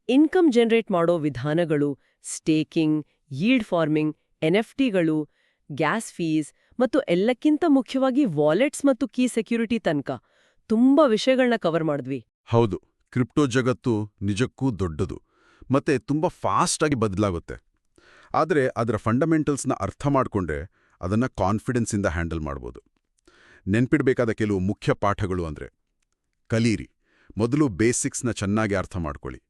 ಇನ್ಕಮ್ ಜನರೇಟ್ ಮಾಡೋ ವಿಧಾನಗಳು, ಸ್ಟೇಕಿಂಗ್, ಯೀಲ್ಡ್ ಫಾರ್ಮಿಂಗ್, NFTಗಳು, ಗ್ಯಾಸ್ ಫೀಸ್ ಮತ್ತು ಎಲ್ಲಕ್ಕಿಂತ ಮುಖ್ಯವಾಗಿ ವಾಲೆಟ್ಸ್ ಮತ್ತು ಕೀ ಸೆಕ್ಯೂರಿಟಿ ತನಕ ತುಂಬಾ ವಿಷಯಗಳನ್ನ ಕವರ್ ಮಾಡಿದ್ವಿ. ಹೌದು, ಕ್ರಿಪ್ಟೋ ಜಗತ್ತು ನಿಜಕ್ಕೂ ದೊಡ್ಡದು ಮತ್ತೆ ತುಂಬಾ ಫಾಸ್ಟ್ ಆಗಿ ಬದಲಾಗುತ್ತೆ. ಆದರೆ ಅದರ ಫಂಡಮೆಂಟಲ್ಸ್ನ ಅರ್ಥ ಮಾಡಿಕೊಂಡ್ರೆ ಅದನ್ನ ಕಾನ್ಫಿಡೆನ್ಸಿಂದ ಹ್ಯಾಂಡಲ್ ಮಾಡ್ಬೋದು. ನೆನ್ಪಿಡ್ಬೇಕಾದ ಕೆಲವು ಮುಖ್ಯ ಪಾಠಗಳು ಅಂದ್ರೆ: ಕಲೀರಿ. ಮೊದಲು ಬೇಸಿಕ್ಸ್ನ ಚೆನ್ನಾಗಿ ಅರ್ಥ ಮಾಡ್ಕೊಳ್ಳಿ.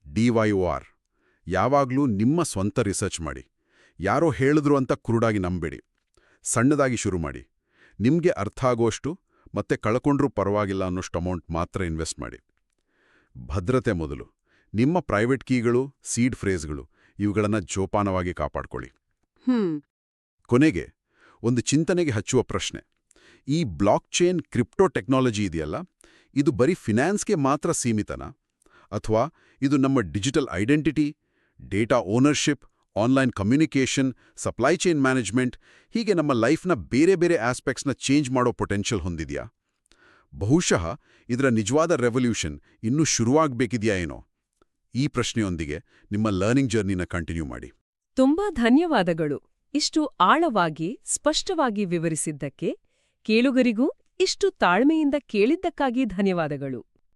DYOR. ಯಾವಾಗ್ಲೂ ನಿಮ್ಮ ಸ್ವಂತ ರಿಸರ್ಚ್ ಮಾಡಿ. ಯಾರೋ ಹೇಳಿದ್ರು ಅಂತ ಕುರುಡಾಗಿ ನಂಬೇಡಿ. ಸಣ್ಣದಾಗಿ ಶುರು ಮಾಡಿ. ನಿಮ್ಗೆ ಅರ್ಥ ಆಗೋಷ್ಟು ಮತ್ತೆ ಕಳ್ಕೊಂಡ್ರೂ ಪರವಾಗಿಲ್ಲ ಅನ್ನೋಷ್ಟು ಅಮೌಂಟ್ ಮಾತ್ರ ಇನ್ವೆಸ್ಟ್ ಮಾಡಿ. ಭದ್ರತೆ ಮೊದಲು. ನಿಮ್ಮ ಪ್ರೈವೇಟ್ ಕೀಗಳು, ಸೀಡ್ ಫ್ರೇಸ್ಗಳು ಇವುಗಳನ್ನು ಜೋಪಾನವಾಗಿ ಕಾಪಾಡ್ಕೊಳ್ಳಿ. ಕೊನೆಗೆ ಒಂದು ಚಿಂತನೆಗೆ ಹಚ್ಚುವ ಪ್ರಶ್ನೆ: ಈ ಬ್ಲಾಕ್ ಚೈನ್ ಕ್ರಿಪ್ಟೋ ಟೆಕ್ನಾಲಜಿ ಇದೆಯಲ್ಲ, ಇದು ಬರೀ ಫಿನಾನ್ಸ್ಗೆ ಮಾತ್ರ ಸೀಮಿತನಾ? ಅಥವಾ ಇದು ನಮ್ಮ digital identity, data ownership, online communication, supply chain management ಹೀಗೆ ನಮ್ಮ ಲೈಫ್ನ ಬೇರೆ ಬೇರೆ ಆಸ್ಪೆಕ್ಟ್ಸ್ನ ಚೇಂಜ್ ಮಾಡೋ ಪೊಟೆನ್ಷಿಯಲ್ ಹೊಂದಿದೆಯಾ? ಬಹುಶಃ ಇದರ ನಿಜವಾದ ರೆವಲ್ಯೂಷನ್ ಇನ್ನೂ ಶುರುವಾಗಬೇಕಿದೆಯಾ ಏನೋ? ಈ ಪ್ರಶ್ನೆಯೊಂದಿಗೆ ನಿಮ್ಮ ಲರ್ನಿಂಗ್ ಜರ್ನಿನ ಕಂಟಿನ್ಯೂ ಮಾಡಿ. ತುಂಬಾ ಧನ್ಯವಾದಗಳು. ಇಷ್ಟು ಆಳವಾಗಿ, ಸ್ಪಷ್ಟವಾಗಿ ವಿವರಿಸಿದ್ದಕ್ಕೆ, ಕೇಳುಗರಿಗೂ ಇಷ್ಟು ತಾಳ್ಮೆಯಿಂದ ಕೇಳಿದ್ದಕ್ಕಾಗಿ ಧನ್ಯವಾದಗಳು.